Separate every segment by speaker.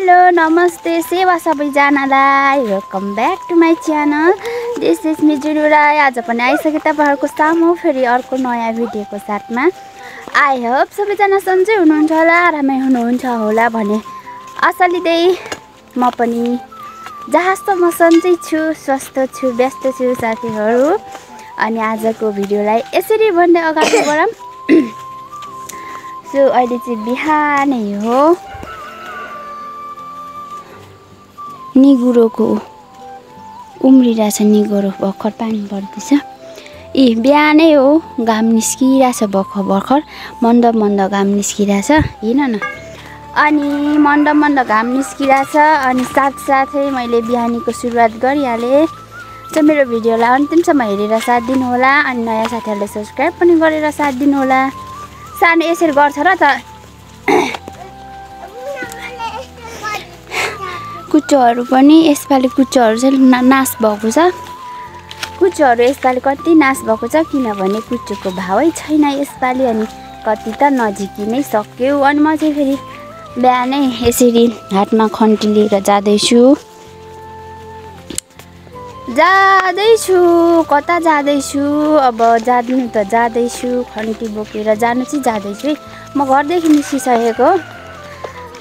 Speaker 1: Hello नमस्ते सेवा सबैजनालाई welcome back to my channel this is me Junu Rai. आज पनि आइसके तपाईँहरूको सामु फेरि अर्को नयाँ भिडियोको साथमा। आई होप सबैजना सन्चै हुनुहुन्छ होला, आरामै हुनुहुन्छ होला भने आशा लिँदै म पनि जहाँसम्म सन्चै छु, स्वस्थ छु, व्यस्त छु साथीहरू। अनि आजको भिडियोलाई यसरी भन्दै अगाडि बढौँ। सो अहिले चाहिँ बिहानै हो, निगुरोको उम्रिरहेछ, निगुरो भर्खर पानी पर्दैछ। बिहानै हो, घाम निस्किरहेछ भर्खर मन्द मन्द घाम निस्किरहेछ, हेर न। अनि मन्द मन्द घाम निस्किरहेछ अनि साथसाथै मैले बिहानीको सुरुवात गरिहालेँ। सो मेरो भिडियोलाई अन्तिमसम्म हेरेर साथ दिनु होला। अनि नयाँ साथीहरूले सब्सक्राइब पनि गरेर साथ दिनु होला। सानो यसरी गर्छ र त कुचोहरू पनि यसपालि कुचोहरू चाहिँ नाश भएको छ। कुचोहरू यसपालि कति नाश भएको छ किनभने कुचोको भावै छैन यसपालि, अनि कति त नजिकी नै सक्यो। अनि म चाहिँ फेरि बिहानै यसरी हातमा खन्ती लिएर जाँदैछु। कता जाँदैछु, अब जाँदिनु त जाँदैछु, खन्ती बोकेर जानु चाहिँ जाँदैछु। म घरदेखि निस्किसकेको,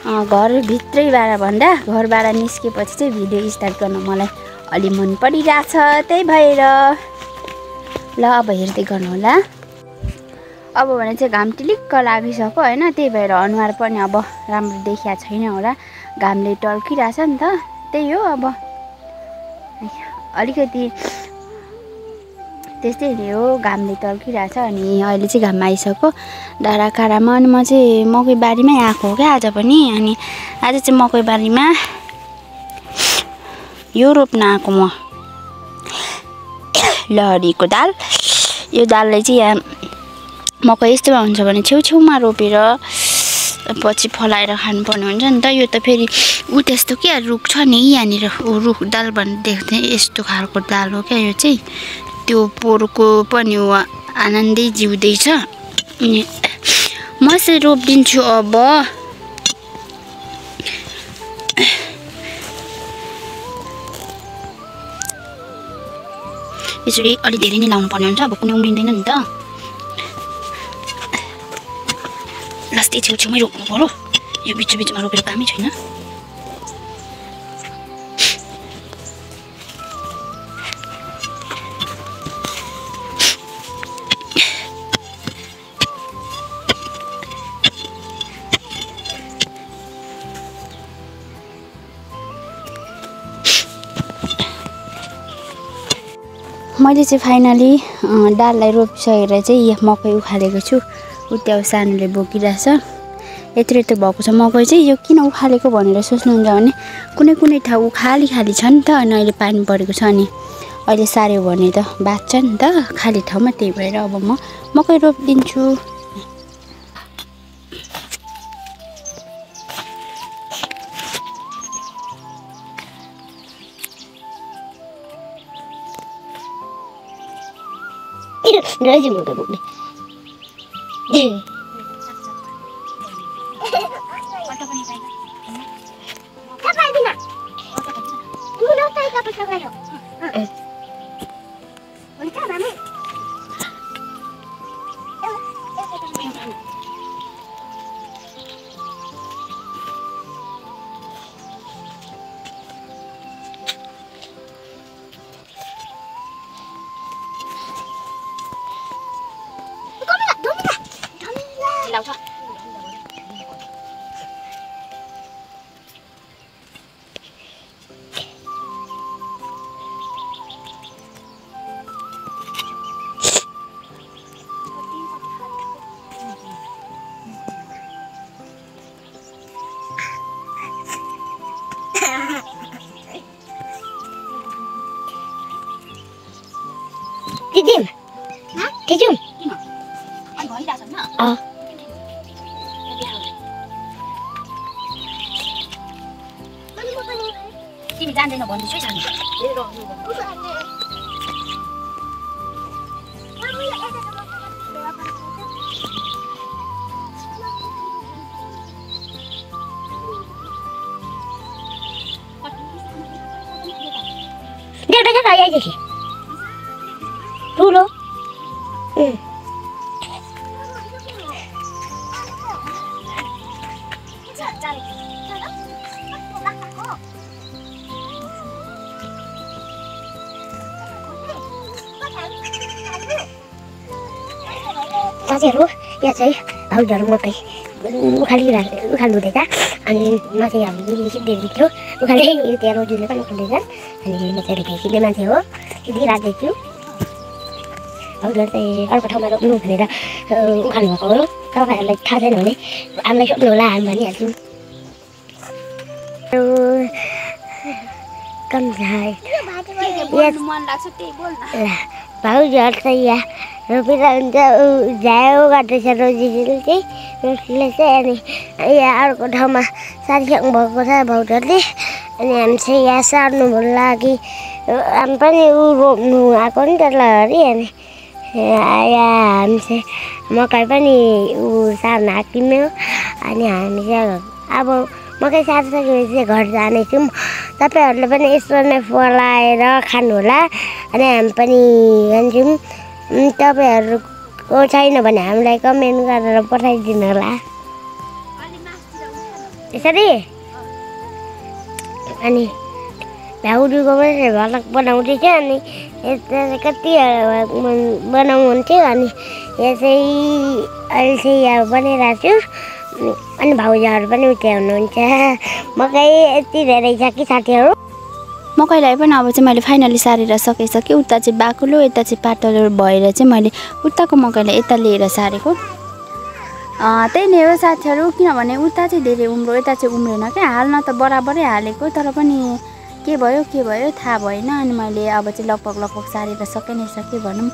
Speaker 1: घरभित्रैबाट भन्दा घरबाट निस्केपछि चाहिँ भिडियो स्टार्ट गर्न मलाई अलि मन परिरहेछ, त्यही भएर ल अब हेर्दै गर्नु होला। अब भने चाहिँ घाम टिलिक्क लागिसक्यो होइन, त्यही भएर अनुहार पनि अब राम्रो देखिया छैन होला, घामले टल्किरहेछ नि त, त्यही हो। अब अलिकति त्यस्तै हो, घामले टल्किरहेछ। अनि अहिले चाहिँ घाम आइसक्यो डाँडाकाँडामा। अनि म चाहिँ मकैबारीमै आएको हो क्या आज पनि। अनि आज चाहिँ मकैबारीमा यो रोप्न आएको म, लहरीको दाल। यो दाललाई चाहिँ यहाँ मकै यस्तोमा हुन्छ भने छेउछेउमा रोपेर पछि फलाएर खानुपर्ने हुन्छ नि त। यो त फेरि त्यस्तो क्या रुख छ नि यहाँनिर, रुख दाल भन्ने देख्थेँ, यस्तो खालको दाल हो क्या यो चाहिँ। त्यो पोहोरको पनि हो, आनन्दै जिउँदैछ। अनि म चाहिँ रोपिदिन्छु अब। यसरी अलि धेरै नै लाउनु पर्ने हुन्छ, अब कुनै उम्रिँदैन नि त। लास्टै छेउछेउमै रोप्नु पर्यो, यो बिचमा रोपेर कामै छैन। मैले चाहिँ फाइनली दाललाई रोपिसकेर चाहिँ यहाँ मकै उखालेको छु। उता सानोले बोकिरहेछ, यत्रो यत्रो भएको छ मकै चाहिँ। यो किन उखालेको भनेर सोच्नुहुन्छ भने कुनै कुनै ठाउँ खाली छ नि त, अनि अहिले पानी परेको छ, अनि अहिले सार्यो भने त बाँच्छ नि त खाली ठाउँमा, त्यही भएर अब म मकै रोपिदिन्छु। Grazie molto bene. Tidim. Hah? Tidim. Anh có đi sống nào? Tiमी जान्दैन भन्दैछु है सानो।
Speaker 2: कहिलेदेखि ठुलो साथीहरू यहाँ चाहिँ भाउजूहरू मकै उखाल्नुहुँदैछ अनि म चाहिँ हामीले सिक्दै थियो उखाले त्यहाँ रोजीले पनि उखाल्दैछन् अनि म चाहिँ भेटेँ सिक्ने मान्छे हो सिधै राख्दैछु भाउजूहरू चाहिँ अर्को ठाउँमा रोप्नु भनेर उखाल्नु भएको हो तपाईँहरूलाई थाहा छैन भने हामीलाई सोध्नु होला हामी भनिहाल्छौँ भाउजूहरू चाहिँ यहाँ रोपेर हुन्छ झ्याउ गर्दैछ रोजीले चाहिँ अनि यहाँ अर्को ठाउँमा साथीसँग भएको छ भाउजूहरूले अनि हामी चाहिँ यहाँ सार्नुको लागि हामी पनि रोप्नु आएको नि त लहरी अनि यहाँ हामी चाहिँ मकै पनि सार्न आँट्यौँ अनि हामी चाहिँ अब मकै सारिसकेपछि चाहिँ घर जानेछौँ तपाईँहरूले पनि यसो नै फलाएर खानुहोला अनि हामी पनि खान्छौँ तपाईँहरूको छैन भने हामीलाई कमेन्ट गरेर पठाइदिनु होला यसरी अनि भ्याउडुको पनि भलक बनाउँदैछ अनि यता कति बनाउनुहुन्थ्यो अनि यहाँ चाहिँ अहिले चाहिँ यहाँ बनाइरहेको छु अनि भाउजूहरू पनि उता हुनुहुन्छ मकै यति धेरै छ कि साथीहरू
Speaker 1: मकैलाई पनि अब चाहिँ मैले फाइनली सारेर सकिसकेँ उता चाहिँ बाक्लो यता चाहिँ पातलो भएर चाहिँ मैले उताको मकैलाई यता लिएर सारेको त्यही नै हो साथीहरू किनभने उता चाहिँ धेरै उम्रो यता चाहिँ उम्रेन क्या हाल्न त बराबरै हालेको तर पनि के भयो थाहा भएन अनि मैले अब चाहिँ लगभग सारेर सके नै सकेँ भनौँ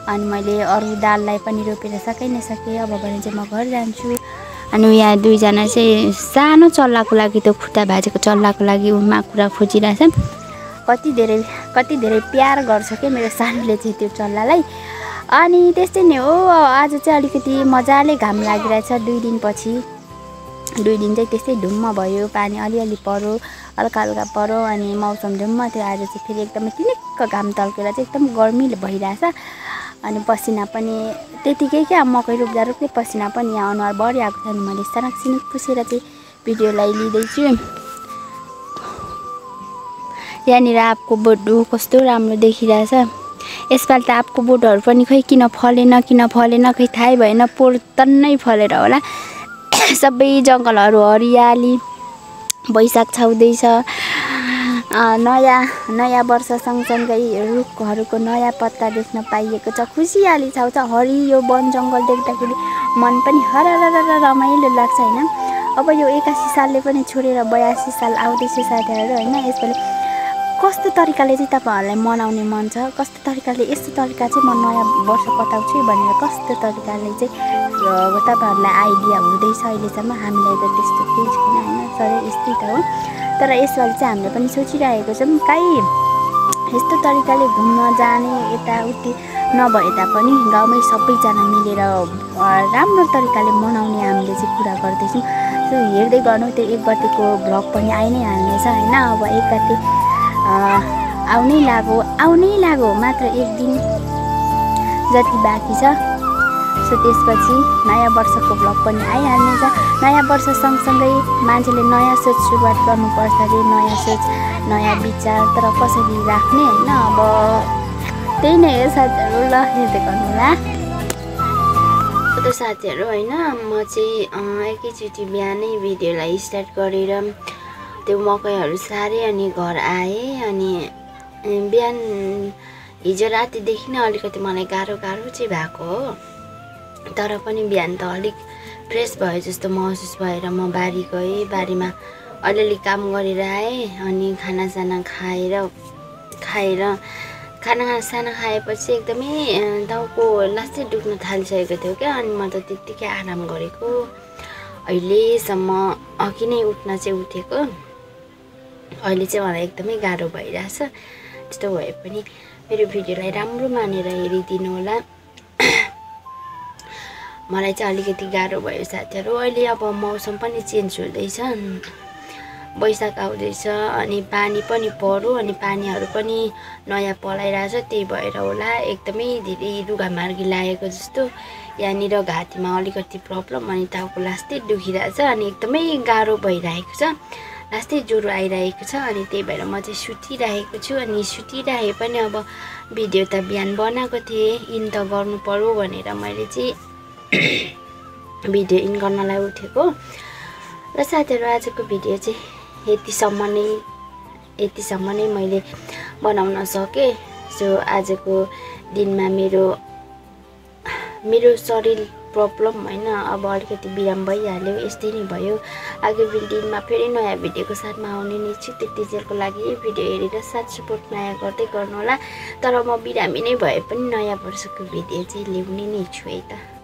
Speaker 1: अनि मैले अरू दाललाई पनि रोपेर सके नै सकेँ अब भने चाहिँ म घर जान्छु अनि यहाँ दुईजना चाहिँ सानो चल्लाको लागि त्यो खुट्टा भाँचेको चल्लाको लागि माकुरा खोजिरहेछ कति धेरै प्यार गर्छ क्या मेरो सानोले चाहिँ त्यो चल्लालाई अनि त्यस्तै नै हो आज चाहिँ अलिकति मजाले घाम लागिरहेछ 2 दिनपछि 2 दिन चाहिँ त्यस्तै ढुम्म भयो पानी अलिअलि पर्यो हल्का पर्यो अनि मौसम ढुम्म थियो आज चाहिँ फेरि एकदमै टिनिक्क घाम तल्केर चाहिँ एकदम गर्मी भइरहेछ अनि पसिना पनि त्यतिकै क्या मकै रोप्दै पसिना पनि यहाँ अनुहार बढिआएको छ अनि मैले सानक पुसेर चाहिँ भिडियोलाई लिँदैछु यहाँनिर आँपको बोटहरू कस्तो राम्रो देखिरहेछ यसपालि त आँपको बोटहरू पनि खै किन फलेन खै थाहै भएन पोहोर तन्नै फलेर होला सबै जङ्गलहरू हरियाली वैशाख छाउँदैछ नयाँ वर्ष सँगसँगै रुखहरूको नयाँ पत्ता देख्न पाइएको छ खुसियाली छाउँछ हरियो वन जङ्गल देख्दाखेरि मन पनि हरर रमाइलो लाग्छ होइन अब यो 81 सालले पनि छोडेर 82 साल आउँदैछ साथीहरू होइन यसपालि कस्तो तरिकाले चाहिँ तपाईँहरूलाई मनाउने मन छ कस्तो तरिकाले यस्तो तरिका चाहिँ म नयाँ वर्ष कटाउँछु भनेर कस्तो तरिकाले चाहिँ तपाईँहरूलाई आइडिया हुँदैछ अहिलेसम्म हामीलाई त त्यस्तो केही छैन होइन सधैँ यस्तै त हो तर यसपालि चाहिँ हामीले पनि सोचिरहेको छौँ कहीँ यस्तो तरिकाले घुम्न जाने यताउति नभए तापनि गाउँमै सबैजना मिलेर राम्रो तरिकाले मनाउने हामीले चाहिँ कुरा गर्दैछौँ सो हेर्दै गर्नु त्यो 1 गतेको भ्लग पनि आइ नै हाल्नेछ होइन अब 1 गते आउनै लाग्यो मात्र 1 दिन जति बाँकी छ सो त्यसपछि नयाँ वर्षको भ्लग पनि आइहाल्नेछ नयाँ वर्ष सँगसँगै मान्छेले नयाँ सोच सुरुवात गर्नुपर्छ अरे नयाँ सोच नयाँ विचार तर कसरी राख्ने होइन अब त्यही नै हो साथीहरू ल हेर्दै गर्नुहोला त साथीहरू होइन म चाहिँ एकैचोटि बिहानै भिडियोलाई स्टार्ट गरेर त्यो मकैहरू सारेँ अनि घर आएँ अनि बिहान हिजो रातिदेखि नै अलिकति मलाई गाह्रो चाहिँ भएको हो तर पनि बिहान त अलिक फ्रेस भयो जस्तो महसुस भएर म बारी गएँ बारीमा अलिअलि काम गरेर आएँ अनि खानासाना खाएर खानासाना खाएपछि एकदमै टाउको लास्टै दुख्न थालिसकेको थियो क्या अनि म त त्यत्तिकै आराम गरेको अहिलेसम्म अघि नै उठ्न चाहिँ उठेको अहिले चाहिँ मलाई एकदमै गाह्रो भइरहेछ त्यस्तो भए पनि मेरो भिडियोलाई राम्रो मानेर हेरिदिनु होला मलाई चाहिँ अलिकति गाह्रो भयो साथीहरू अहिले अब मौसम पनि चेन्ज हुँदैछ वैशाख आउँदैछ अनि पानी पनि पर्यो अनि पानीहरू पनि नयाँ पलाइरहेछ त्यही भएर होला एकदमै धेरै रुघामार्गी लागेको जस्तो यहाँनिर घाँटीमा अलिकति प्रब्लम अनि टाउको लास्टै दुखिरहेछ अनि एकदमै गाह्रो भइरहेको छ लास्टै ज्वरो आइरहेको छ अनि त्यही भएर म चाहिँ सुतिरहेको छु अनि सुतिरहे पनि अब भिडियो त बिहान बनाएको थिएँ इन त गर्नु पर्यो भनेर मैले चाहिँ भिडियो इन गर्नलाई उठेको र साथीहरू आजको भिडियो चाहिँ यतिसम्म नै मैले बनाउन सकेँ सो आजको दिनमा मेरो शरीर प्रब्लम होइन अब अलिकति बिराम भइहाल्यो यस्तै नै भयो आगामी दिनमा फेरि नयाँ भिडियोको साथमा आउने नै छु त्यतिजेलको लागि भिडियो हेरेर साथ सपोर्ट माया गर्दै गर्नुहोला तर म बिरामी नै भए पनि नयाँ वर्षको भिडियो चाहिँ ल्याउने नै छु है त।